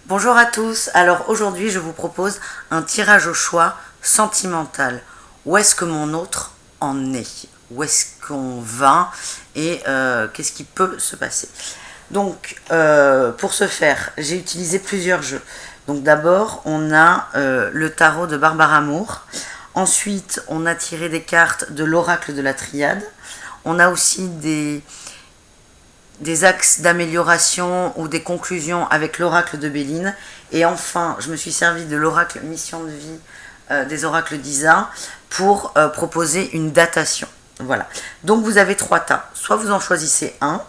Bonjour à tous, alors aujourd'hui je vous propose un tirage au choix sentimental. Où est-ce que mon autre en est? Où est-ce qu'on va? Et qu'est-ce qui peut se passer? Donc pour ce faire, j'ai utilisé plusieurs jeux. Donc d'abord on a le tarot de Barbara Moore. Ensuite on a tiré des cartes de l'oracle de la Triade. On a aussi des axes d'amélioration ou des conclusions avec l'oracle de Béline. Et enfin, je me suis servi de l'oracle mission de vie des oracles d'Isa pour proposer une datation. Voilà. Donc vous avez 3 tas. Soit vous en choisissez un.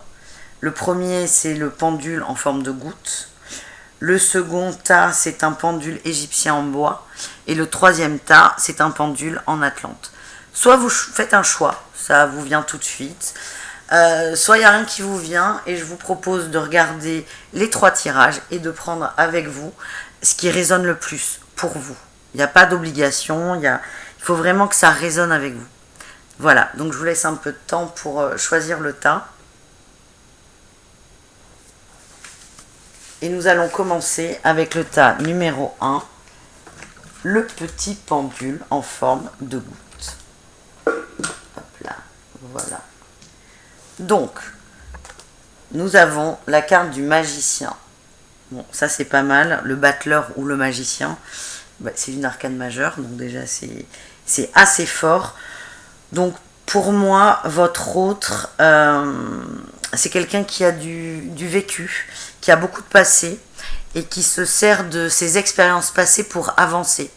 Le premier, c'est le pendule en forme de goutte. Le second tas, c'est un pendule égyptien en bois. Et le troisième tas, c'est un pendule en Atlante. Soit vous faites un choix, ça vous vient tout de suite. Soit il n'y a rien qui vous vient et je vous propose de regarder les 3 tirages et de prendre avec vous ce qui résonne le plus pour vous. Il n'y a pas d'obligation, il faut vraiment que ça résonne avec vous. Voilà, donc je vous laisse un peu de temps pour choisir le tas. Et nous allons commencer avec le tas numéro 1, le petit pendule en forme de goutte. Hop là, voilà. Donc, nous avons la carte du magicien. Bon, ça c'est pas mal. Le battleur ou le magicien, c'est une arcane majeure, donc déjà c'est assez fort. Donc pour moi, votre autre, c'est quelqu'un qui a du vécu, qui a beaucoup de passé et qui se sert de ses expériences passées pour avancer.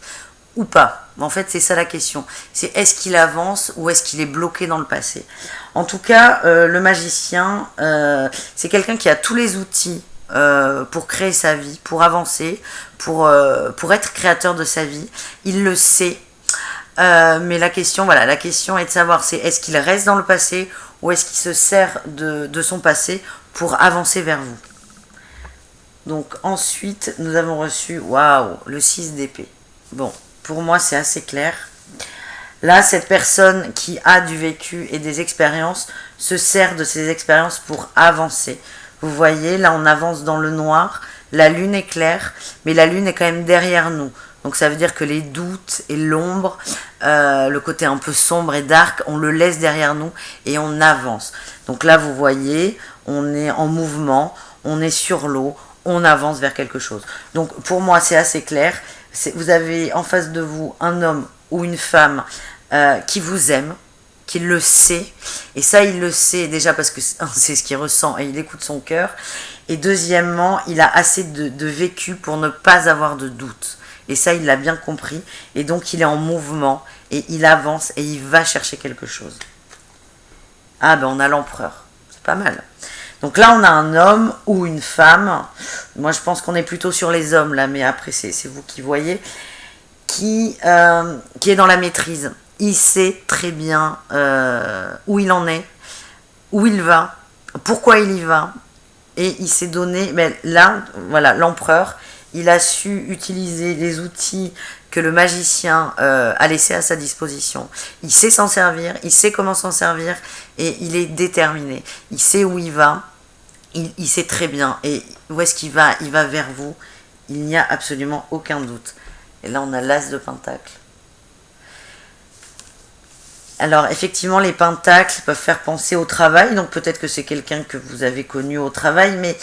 Ou pas. En fait, c'est ça la question. C'est est-ce qu'il avance ou est-ce qu'il est bloqué dans le passé? En tout cas, le magicien, c'est quelqu'un qui a tous les outils pour créer sa vie, pour avancer, pour être créateur de sa vie. Il le sait. Mais la question est de savoir, c'est est-ce qu'il reste dans le passé ou est-ce qu'il se sert de son passé pour avancer vers vous. Donc ensuite, nous avons reçu, waouh, le 6 d'épée. Bon. Pour moi, c'est assez clair. Là, cette personne qui a du vécu et des expériences se sert de ces expériences pour avancer. Vous voyez, là, on avance dans le noir. La lune est claire, mais la lune est quand même derrière nous. Donc, ça veut dire que les doutes et l'ombre, le côté un peu sombre et dark, on le laisse derrière nous et on avance. Donc là, vous voyez, on est en mouvement, on est sur l'eau, on avance vers quelque chose. Donc, pour moi, c'est assez clair. Vous avez en face de vous un homme ou une femme qui vous aime, qui le sait. Et ça, il le sait déjà parce que c'est ce qu'il ressent et il écoute son cœur. Et deuxièmement, il a assez de vécu pour ne pas avoir de doute. Et ça, il l'a bien compris. Et donc, il est en mouvement et il avance et il va chercher quelque chose. Ah, ben on a l'empereur. C'est pas mal. Donc là, on a un homme ou une femme. Moi, je pense qu'on est plutôt sur les hommes, là, mais après, c'est vous qui voyez. Qui est dans la maîtrise. Il sait très bien où il en est, où il va, pourquoi il y va. Et il s'est donné, mais là, voilà, l'empereur, il a su utiliser les outils que le magicien a laissés à sa disposition. Il sait s'en servir, il sait comment s'en servir et il est déterminé. Il sait où il va, il sait très bien. Et où est-ce qu'il va? Il va vers vous. Il n'y a absolument aucun doute. Et là, on a l'as de pentacle. Alors, effectivement, les pentacles peuvent faire penser au travail. Donc, peut-être que c'est quelqu'un que vous avez connu au travail. Mais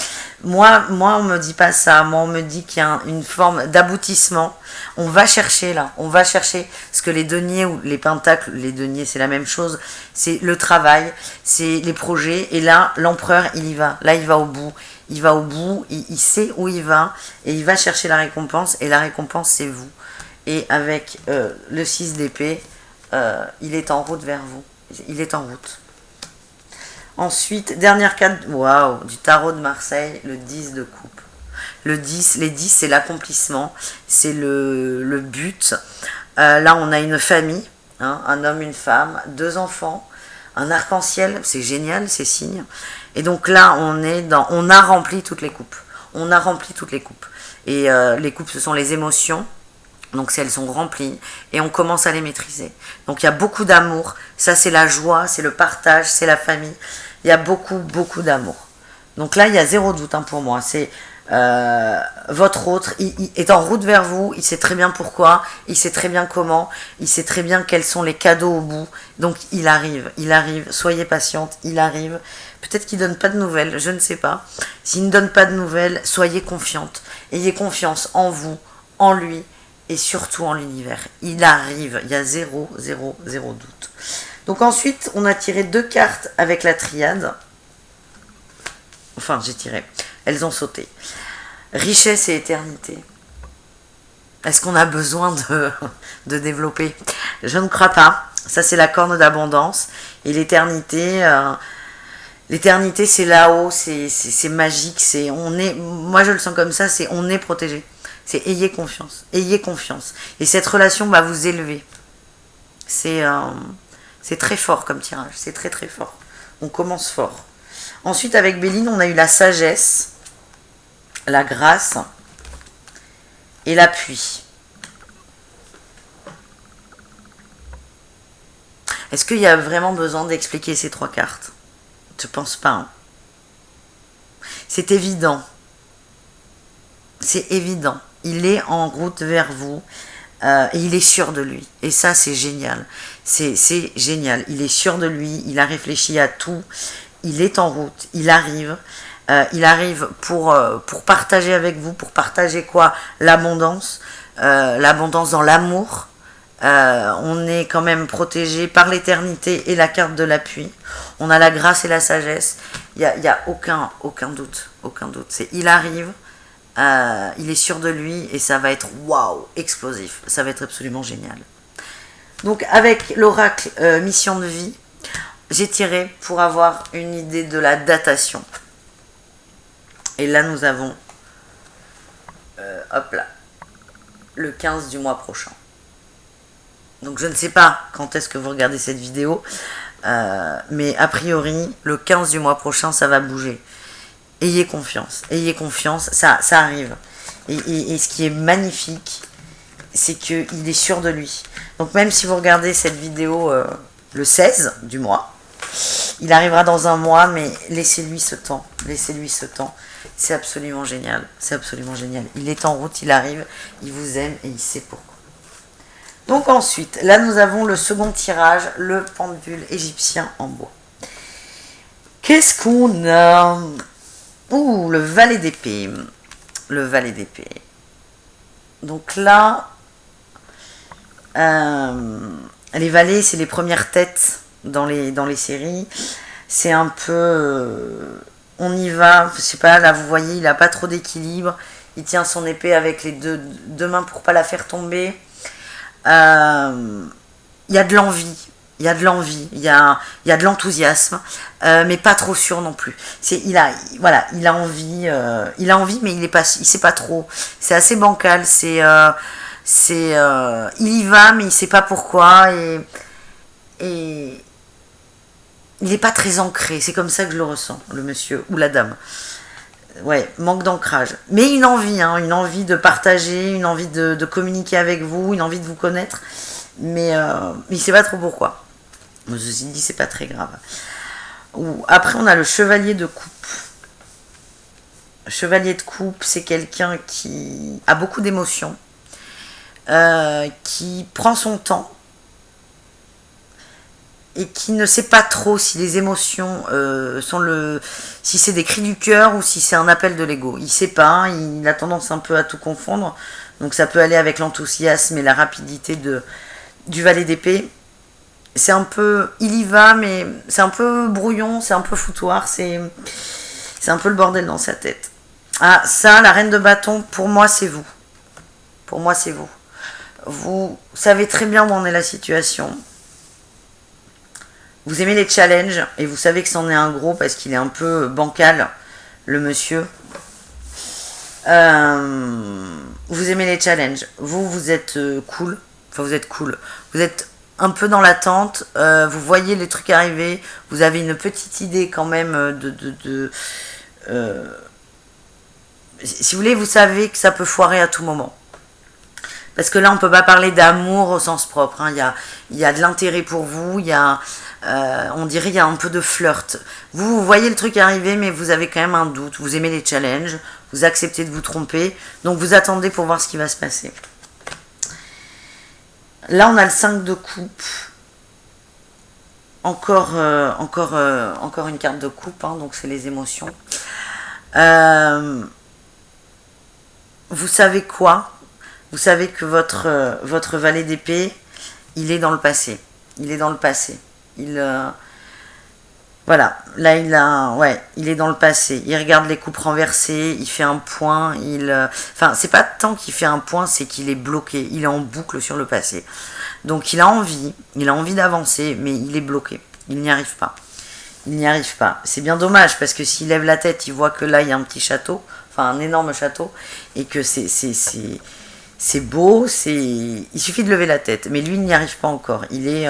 moi on me dit pas ça. Moi, on me dit qu'il y a une forme d'aboutissement. On va chercher, là. On va chercher ce que les deniers ou les pentacles, les deniers, c'est la même chose. C'est le travail, c'est les projets. Et là, l'empereur, il y va. Là, il va au bout. Il va au bout. Il sait où il va. Et il va chercher la récompense. Et la récompense, c'est vous. Et avec le 6 d'épée, il est en route vers vous. Il est en route. Ensuite, dernière carte, waouh, du tarot de Marseille, le 10 de coupe. Les 10, c'est l'accomplissement, c'est le but. Là, on a une famille, hein, un homme, une femme, 2 enfants, un arc-en-ciel, c'est génial, ces signes. Et donc là, on a rempli toutes les coupes. On a rempli toutes les coupes. Et les coupes, ce sont les émotions. Donc si elles sont remplies et on commence à les maîtriser. Donc il y a beaucoup d'amour, ça c'est la joie, c'est le partage, c'est la famille. Il y a beaucoup d'amour. Donc là il y a 0 doute pour moi. C'est Votre autre, il est en route vers vous, il sait très bien pourquoi, il sait très bien comment, il sait très bien quels sont les cadeaux au bout. Donc il arrive, soyez patiente, il arrive. Peut-être qu'il ne donne pas de nouvelles, je ne sais pas. S'il ne donne pas de nouvelles, soyez confiante. Ayez confiance en vous, en lui et surtout en l'univers. Il arrive, il y a zéro doute. Donc ensuite, on a tiré 2 cartes avec la triade. Enfin, j'ai tiré. Elles ont sauté. Richesse et éternité. Est-ce qu'on a besoin de développer? Je ne crois pas. Ça, c'est la corne d'abondance. Et l'éternité, c'est là-haut, c'est magique. Moi, je le sens comme ça, c'est on est protégé. C'est ayez confiance. Ayez confiance. Et cette relation va vous élever. C'est très fort comme tirage. C'est très très fort. On commence fort. Ensuite, avec Béline, on a eu la sagesse, la grâce et l'appui. Est-ce qu'il y a vraiment besoin d'expliquer ces 3 cartes? Je pense pas. Hein. C'est évident. C'est évident. Il est en route vers vous et il est sûr de lui. Et ça, c'est génial. C'est génial. Il est sûr de lui. Il a réfléchi à tout. Il est en route, il arrive pour partager avec vous, pour partager quoi? L'abondance, l'abondance dans l'amour. On est quand même protégé par l'éternité et la carte de l'appui. On a la grâce et la sagesse. Il y a aucun doute, il arrive, il est sûr de lui et ça va être waouh, explosif. Ça va être absolument génial. Donc avec l'oracle mission de vie, j'ai tiré pour avoir une idée de la datation. Et là, nous avons, hop là, le 15 du mois prochain. Donc, je ne sais pas quand est-ce que vous regardez cette vidéo, mais a priori, le 15 du mois prochain, ça va bouger. Ayez confiance, ça arrive. Et ce qui est magnifique, c'est qu'il est sûr de lui. Donc, même si vous regardez cette vidéo le 16 du mois, il arrivera dans un mois, mais laissez-lui ce temps. C'est absolument génial. Il est en route, il arrive, il vous aime et il sait pourquoi. Donc ensuite, là nous avons le second tirage, le pendule égyptien en bois. Qu'est-ce qu'on a? Ouh, le valet d'épée. Donc là, les valets, c'est les premières têtes dans les séries. C'est un peu on y va, je sais pas, là vous voyez, il a pas trop d'équilibre, il tient son épée avec les deux mains pour pas la faire tomber. Il y a de l'envie, il y a de l'enthousiasme, mais pas trop sûr non plus. Il a envie, mais il sait pas trop. C'est assez bancal, il y va, mais il sait pas pourquoi et il n'est pas très ancré, c'est comme ça que je le ressens, le monsieur ou la dame. Ouais, manque d'ancrage. Mais une envie de partager, une envie de communiquer avec vous, une envie de vous connaître. Mais il ne sait pas trop pourquoi. Ceci dit, c'est pas très grave. Après, on a le chevalier de coupe. Le chevalier de coupe, c'est quelqu'un qui a beaucoup d'émotions, qui prend son temps, et qui ne sait pas trop si les émotions si c'est des cris du cœur ou si c'est un appel de l'ego. Il sait pas, il a tendance un peu à tout confondre. Donc ça peut aller avec l'enthousiasme et la rapidité du valet d'épée. C'est un peu, il y va, mais c'est un peu brouillon, c'est un peu foutoir, c'est un peu le bordel dans sa tête. Ah, ça, la reine de bâton, pour moi, c'est vous. Vous savez très bien où en est la situation. Vous aimez les challenges et vous savez que c'en est un gros parce qu'il est un peu bancal, le monsieur. Vous aimez les challenges. Vous êtes cool. Enfin, vous êtes cool. Vous êtes un peu dans l'attente. Vous voyez les trucs arriver. Vous avez une petite idée quand même si vous voulez, vous savez que ça peut foirer à tout moment. Parce que là, on ne peut pas parler d'amour au sens propre. Hein. Il y a de l'intérêt pour vous. On dirait qu'il y a un peu de flirt. Vous voyez le truc arriver, mais vous avez quand même un doute. Vous aimez les challenges. vous acceptez de vous tromper, donc vous attendez pour voir ce qui va se passer. Là, on a le 5 de coupe. Encore une carte de coupe, hein, donc c'est les émotions. Vous savez quoi? Vous savez que votre valet d'épée, il est dans le passé. Il est dans le passé. Voilà, là il est dans le passé. Il regarde les coupes renversées, il fait un point. Enfin, c'est pas tant qu'il fait un point, c'est qu'il est bloqué. Il est en boucle sur le passé. Donc il a envie d'avancer, mais il est bloqué. Il n'y arrive pas. Il n'y arrive pas. C'est bien dommage parce que s'il lève la tête, il voit que là il y a un petit château, enfin un énorme château, et que c'est beau. Il suffit de lever la tête, mais lui il n'y arrive pas encore. Il est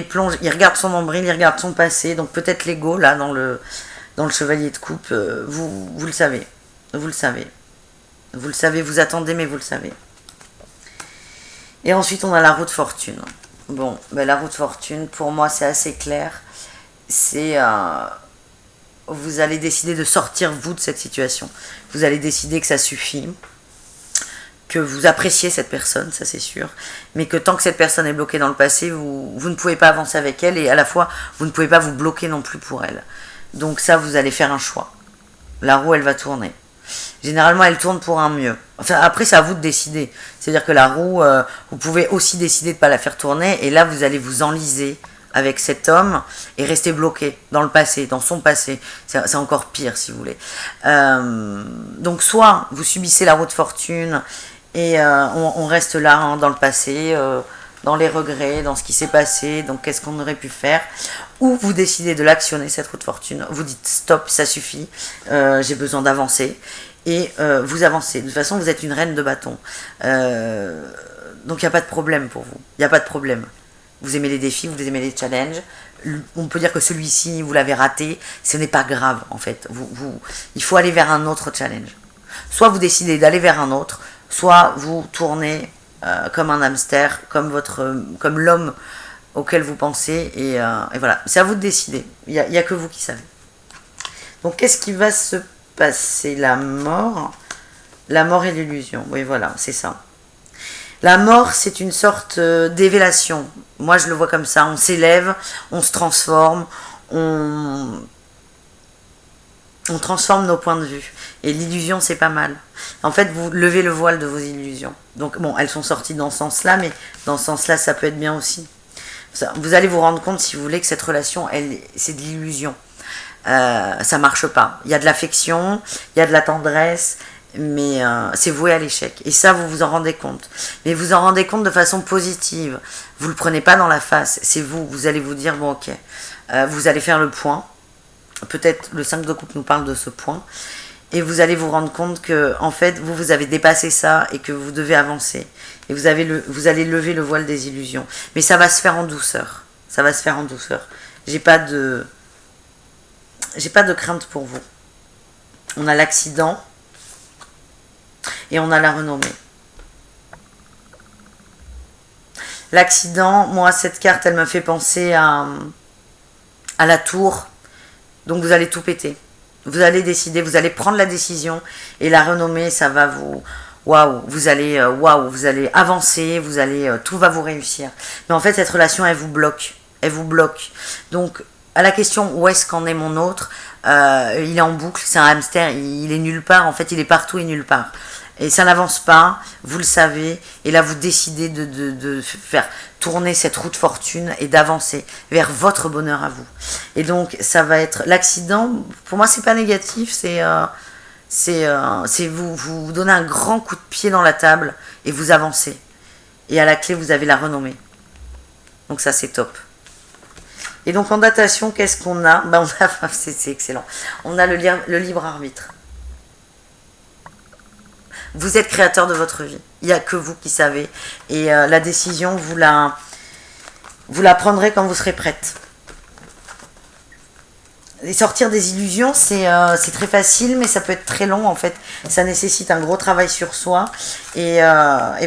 plongé. Il regarde son nombril, il regarde son passé. Donc peut-être l'ego là dans le chevalier de coupe. Vous le savez, vous le savez. Vous le savez, vous attendez, mais vous le savez. Et ensuite, on a la roue de fortune. Bon, ben, la roue de fortune, pour moi, c'est assez clair. Vous allez décider de sortir, vous, de cette situation. Vous allez décider que ça suffit, que vous appréciez cette personne, ça c'est sûr, mais que tant que cette personne est bloquée dans le passé, vous ne pouvez pas avancer avec elle, et à la fois, vous ne pouvez pas vous bloquer non plus pour elle. Donc ça, vous allez faire un choix. La roue, elle va tourner. Généralement, elle tourne pour un mieux. Enfin, après, c'est à vous de décider. C'est-à-dire que la roue, vous pouvez aussi décider de ne pas la faire tourner. Et là, vous allez vous enliser avec cet homme et rester bloqué dans le passé, dans son passé. C'est encore pire, si vous voulez. Donc, soit vous subissez la roue de fortune et on reste là, hein, dans le passé, dans les regrets, dans ce qui s'est passé, donc qu'est-ce qu'on aurait pu faire, ou vous décidez de l'actionner, cette roue de fortune, vous dites stop, ça suffit, j'ai besoin d'avancer, et vous avancez. De toute façon, vous êtes une reine de bâton, donc il n'y a pas de problème pour vous, il n'y a pas de problème. Vous aimez les défis, vous aimez les challenges, on peut dire que celui-ci, vous l'avez raté, ce n'est pas grave en fait, il faut aller vers un autre challenge. Soit vous décidez d'aller vers un autre, soit vous tournez comme un hamster, comme l'homme auquel vous pensez, et voilà, c'est à vous de décider, il n'y a que vous qui savez. Donc qu'est-ce qui va se passer? La mort et l'illusion, oui voilà, c'est ça. La mort, c'est une sorte d'évélation, moi je le vois comme ça, on s'élève, on se transforme, on transforme nos points de vue. Et l'illusion, c'est pas mal. En fait, vous levez le voile de vos illusions. Donc, bon, elles sont sorties dans ce sens-là, mais dans ce sens-là, ça peut être bien aussi. Vous allez vous rendre compte, si vous voulez, que cette relation, c'est de l'illusion. Ça marche pas. Il y a de l'affection, il y a de la tendresse, mais c'est voué à l'échec. Et ça, vous vous en rendez compte. Mais vous en rendez compte de façon positive. Vous le prenez pas dans la face. C'est vous allez vous dire, bon, ok. Vous allez faire le point. Peut-être le 5 de coupe nous parle de ce point, et vous allez vous rendre compte que en fait vous avez dépassé ça et que vous devez avancer, et vous allez lever le voile des illusions, mais ça va se faire en douceur, j'ai pas de crainte pour vous. On a l'accident et on a la renommée. L'accident, moi cette carte elle me fait penser à la tour. Donc vous allez tout péter. Vous allez décider, vous allez prendre la décision, et la renommée, ça va vous... vous allez avancer, tout va vous réussir. Mais en fait, cette relation, elle vous bloque. Donc, à la question où est-ce qu'en est mon autre, il est en boucle, c'est un hamster, il est nulle part, en fait, il est partout et nulle part. Et ça n'avance pas, vous le savez, et là vous décidez de faire tourner cette roue de fortune et d'avancer vers votre bonheur à vous. Et donc ça va être l'accident, pour moi c'est pas négatif, c'est vous donnez un grand coup de pied dans la table et vous avancez. Et à la clé vous avez la renommée. Donc ça c'est top. Et donc en datation, qu'est-ce qu'on a? C'est excellent. On a le libre arbitre. Vous êtes créateur de votre vie. Il n'y a que vous qui savez. Et la décision, vous la prendrez quand vous serez prête. Et sortir des illusions, c'est très facile, mais ça peut être très long en fait. Ça nécessite un gros travail sur soi. Et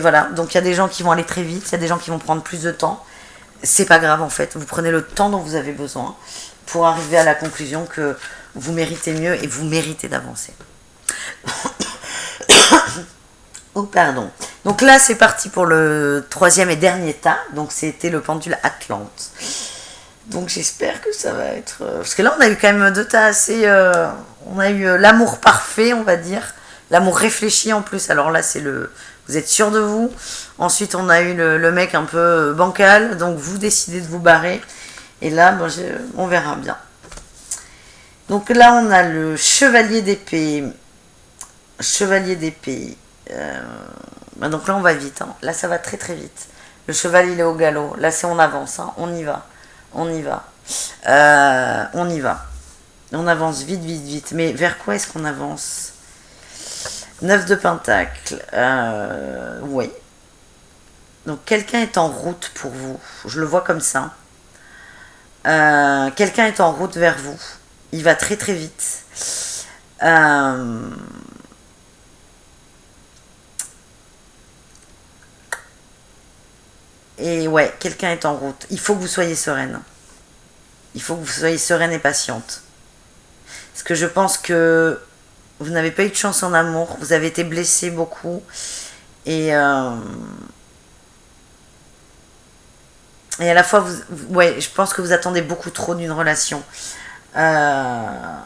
voilà. Donc il y a des gens qui vont aller très vite, il y a des gens qui vont prendre plus de temps. C'est pas grave en fait. Vous prenez le temps dont vous avez besoin pour arriver à la conclusion que vous méritez mieux et vous méritez d'avancer. Oh, pardon. Donc là, c'est parti pour le troisième et dernier tas. Donc c'était le pendule Atlante. Donc j'espère que ça va être... Parce que là, on a eu quand même 2 tas assez... On a eu l'amour parfait, on va dire. L'amour réfléchi en plus. Alors là, c'est le... Vous êtes sûr de vous. Ensuite, on a eu le mec un peu bancal. Donc vous décidez de vous barrer. Et là, bon, on verra bien. Donc là, on a le chevalier d'épée. Chevalier d'épée. Donc là, on va vite. Hein. Là, ça va très très vite. Le cheval, il est au galop. Là, c'est on avance. Hein. On y va. On y va. On y va. On avance vite, vite, vite. Mais vers quoi est-ce qu'on avance? 9 de pentacle. Oui. Donc, quelqu'un est en route pour vous. Je le vois comme ça. Quelqu'un est en route vers vous. Il va très, très vite. Et ouais, quelqu'un est en route. Il faut que vous soyez sereine. Il faut que vous soyez sereine et patiente. Parce que je pense que vous n'avez pas eu de chance en amour. Vous avez été blessé beaucoup. Et à la fois, ouais, je pense que vous attendez beaucoup trop d'une relation. À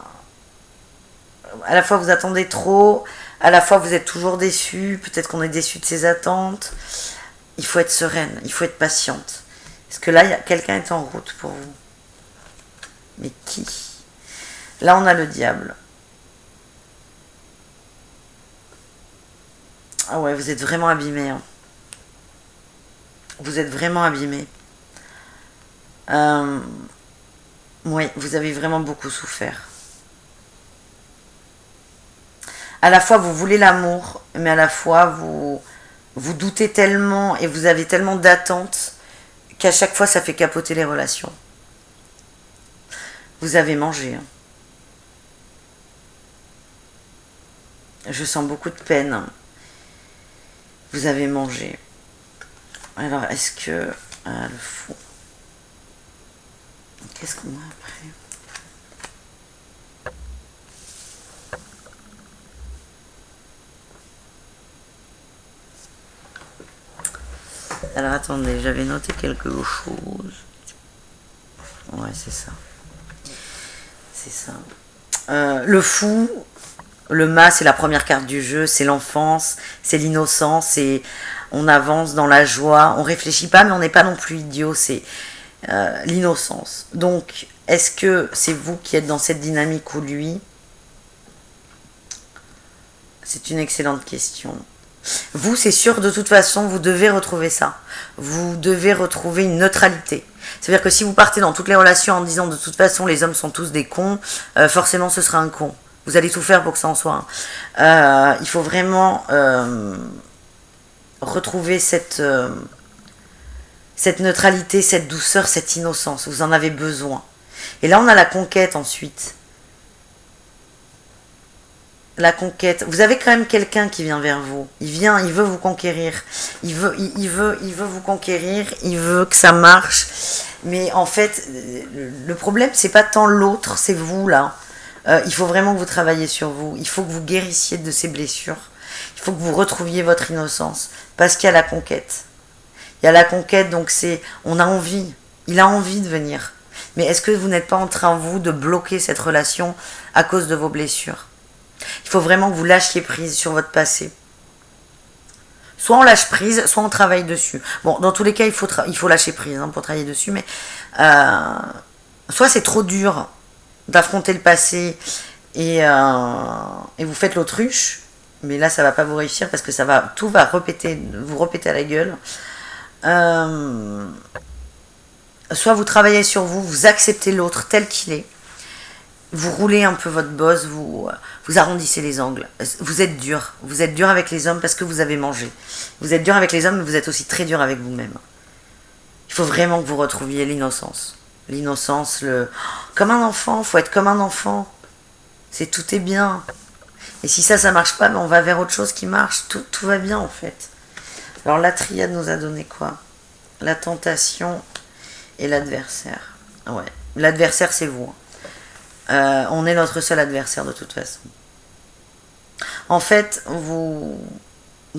la fois, vous attendez trop. À la fois, vous êtes toujours déçu. Peut-être qu'on est déçu de ses attentes. Il faut être sereine, il faut être patiente. Parce que là, quelqu'un est en route pour vous. Mais qui? Là, on a le diable. Ah ouais, vous êtes vraiment abîmé. Hein. Vous êtes vraiment abîmé. Oui, vous avez vraiment beaucoup souffert. À la fois, vous voulez l'amour, mais à la fois, vous doutez tellement et vous avez tellement d'attentes qu'à chaque fois, ça fait capoter les relations. Vous avez mangé. Hein. Je sens beaucoup de peine. Vous avez mangé. Alors, est-ce que... le fou. Qu'est-ce qu'on a après? Alors, attendez, j'avais noté quelque chose. Ouais, c'est ça. C'est ça. Le fou, le mât, c'est la première carte du jeu, c'est l'enfance, c'est l'innocence, c'est on avance dans la joie, on réfléchit pas, mais on n'est pas non plus idiot, c'est l'innocence. Donc, est-ce que c'est vous qui êtes dans cette dynamique ou lui? C'est une excellente question. Vous, c'est sûr, de toute façon, vous devez retrouver ça. Vous devez retrouver une neutralité. C'est-à-dire que si vous partez dans toutes les relations en disant de toute façon les hommes sont tous des cons, forcément ce sera un con. Vous allez tout faire pour que ça en soit un. Il faut vraiment retrouver cette neutralité, cette douceur, cette innocence. Vous en avez besoin. Et là, on a la conquête ensuite. La conquête. Vous avez quand même quelqu'un qui vient vers vous. Il veut vous conquérir. Il veut vous conquérir. Il veut que ça marche. Mais en fait, le problème, c'est pas tant l'autre, c'est vous là. Il faut vraiment que vous travailliez sur vous. Il faut que vous guérissiez de ces blessures. Il faut que vous retrouviez votre innocence. Parce qu'il y a la conquête. Il y a la conquête, donc on a envie. Il a envie de venir. Mais est-ce que vous n'êtes pas en train, vous, de bloquer cette relation à cause de vos blessures? Il faut vraiment que vous lâchiez prise sur votre passé. Soit on lâche prise, soit on travaille dessus. Bon, dans tous les cas, il faut lâcher prise pour travailler dessus, mais soit c'est trop dur d'affronter le passé et vous faites l'autruche, mais là, ça va pas vous réussir parce que tout va vous répéter à la gueule. Soit vous travaillez sur vous, vous acceptez l'autre tel qu'il est, vous roulez un peu votre bosse, vous arrondissez les angles. Vous êtes dur avec les hommes parce que vous avez mangé. Vous êtes dur avec les hommes, mais vous êtes aussi très dur avec vous-même. Il faut vraiment que vous retrouviez l'innocence. L'innocence, comme un enfant, il faut être comme un enfant. Tout est bien. Et si ça marche pas, on va vers autre chose qui marche. Tout va bien en fait. Alors la triade nous a donné quoi? La tentation et l'adversaire. Ouais. L'adversaire, c'est vous. On est notre seul adversaire de toute façon. En fait, vous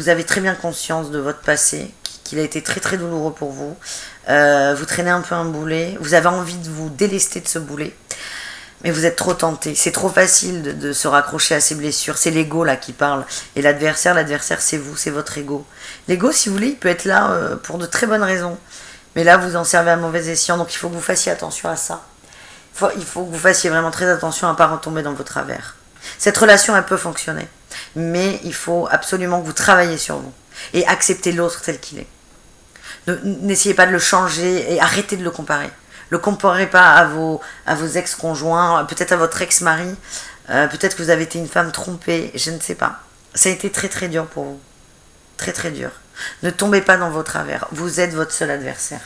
avez très bien conscience de votre passé, qu'il a été très très douloureux pour vous. Vous traînez un peu un boulet, vous avez envie de vous délester de ce boulet, mais vous êtes trop tenté. C'est trop facile de se raccrocher à ces blessures. C'est l'ego là qui parle. Et l'adversaire c'est vous, c'est votre ego. L'ego, si vous voulez, il peut être là pour de très bonnes raisons. Mais là, vous en servez à mauvais escient, donc il faut que vous fassiez attention à ça. Il faut que vous fassiez vraiment très attention à ne pas retomber dans vos travers. Cette relation, elle peut fonctionner. Mais il faut absolument que vous travailliez sur vous. Et accepter l'autre tel qu'il est. N'essayez pas de le changer et arrêtez de le comparer. Le comparez pas à vos ex-conjoints, peut-être à votre ex-mari. Peut-être que vous avez été une femme trompée, je ne sais pas. Ça a été très très dur pour vous. Très très dur. Ne tombez pas dans vos travers. Vous êtes votre seul adversaire.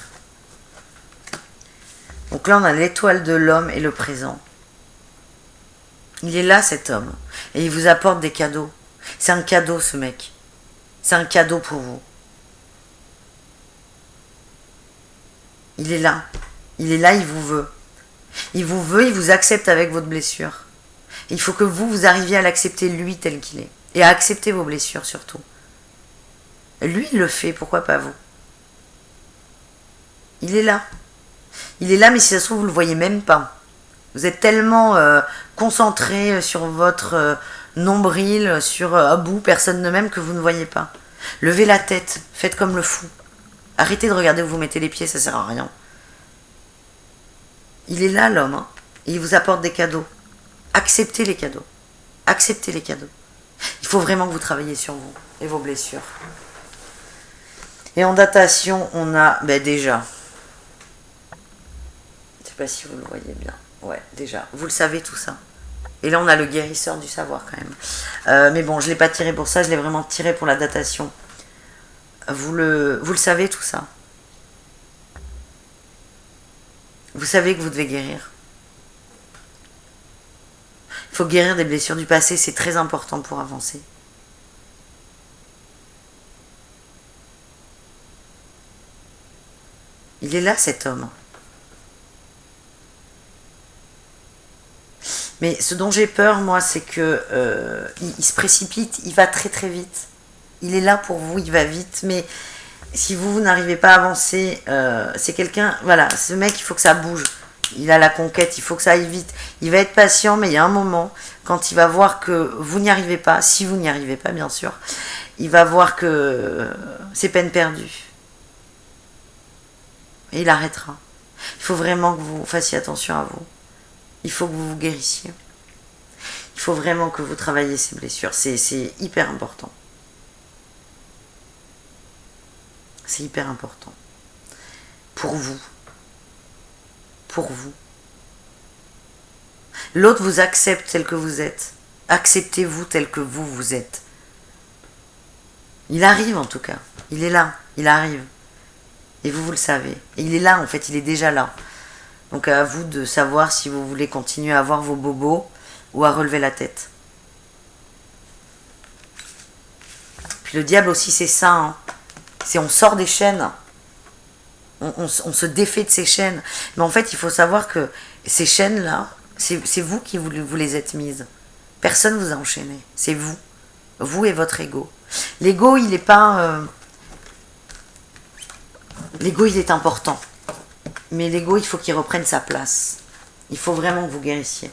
Donc là, on a l'étoile de l'homme et le présent. Il est là, cet homme. Et il vous apporte des cadeaux. C'est un cadeau, ce mec. C'est un cadeau pour vous. Il est là. Il est là, il vous veut. Il vous veut, il vous accepte avec votre blessure. Il faut que vous arriviez à l'accepter, lui, tel qu'il est. Et à accepter vos blessures, surtout. Lui, il le fait, pourquoi pas vous? Il est là. Il est là, mais si ça se trouve, vous ne le voyez même pas. Vous êtes tellement concentré sur votre nombril, sur à bout, personne ne m'aime, que vous ne voyez pas. Levez la tête, faites comme le fou. Arrêtez de regarder où vous mettez les pieds, ça sert à rien. Il est là, l'homme. Hein. Il vous apporte des cadeaux. Acceptez les cadeaux. Acceptez les cadeaux. Il faut vraiment que vous travailliez sur vous et vos blessures. Et en datation, on a déjà. Je ne sais pas si vous le voyez bien. Ouais, déjà. Vous le savez tout ça. Et là, on a le guérisseur du savoir quand même. Mais bon, je ne l'ai pas tiré pour ça, je l'ai vraiment tiré pour la datation. Vous le savez tout ça. Vous savez que vous devez guérir. Il faut guérir des blessures du passé, c'est très important pour avancer. Il est là, cet homme. Mais ce dont j'ai peur, moi, c'est que il se précipite, il va très très vite. Il est là pour vous, il va vite, mais si vous n'arrivez pas à avancer, c'est quelqu'un, voilà, ce mec, il faut que ça bouge. Il a la conquête, il faut que ça aille vite. Il va être patient, mais il y a un moment, quand il va voir que vous n'y arrivez pas, si vous n'y arrivez pas, bien sûr, il va voir que c'est peine perdue. Et il arrêtera. Il faut vraiment que vous fassiez attention à vous. Il faut que vous vous guérissiez. Il faut vraiment que vous travailliez ces blessures. C'est hyper important. C'est hyper important. Pour vous. Pour vous. L'autre vous accepte tel que vous êtes. Acceptez-vous tel que vous êtes. Il arrive en tout cas. Il est là. Il arrive. Et vous le savez. Et il est là en fait. Il est déjà là. Donc à vous de savoir si vous voulez continuer à avoir vos bobos ou à relever la tête. Puis le diable aussi, c'est ça. Hein. C'est on sort des chaînes. On se défait de ces chaînes. Mais en fait, il faut savoir que ces chaînes-là, c'est vous qui vous les êtes mises. Personne ne vous a enchaîné. C'est vous. Vous et votre ego. L'ego, il n'est pas... L'ego, il est important. Mais l'ego, il faut qu'il reprenne sa place. Il faut vraiment que vous guérissiez.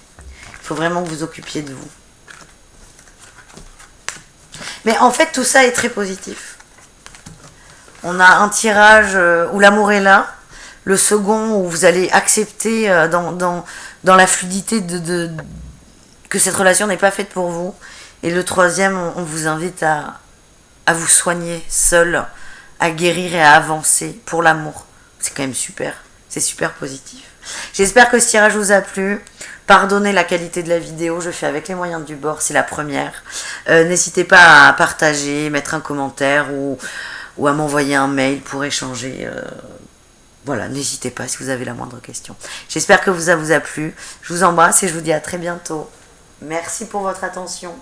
Il faut vraiment que vous occupiez de vous. Mais en fait, tout ça est très positif. On a un tirage où l'amour est là. Le second où vous allez accepter dans la fluidité que cette relation n'est pas faite pour vous. Et le troisième, on vous invite à vous soigner seul, à guérir et à avancer pour l'amour. C'est quand même super. C'est super positif. J'espère que ce tirage vous a plu. Pardonnez la qualité de la vidéo, je fais avec les moyens du bord, c'est la première. N'hésitez pas à partager, mettre un commentaire ou à m'envoyer un mail pour échanger. Voilà, n'hésitez pas si vous avez la moindre question. J'espère que ça vous a plu. Je vous embrasse et je vous dis à très bientôt. Merci pour votre attention.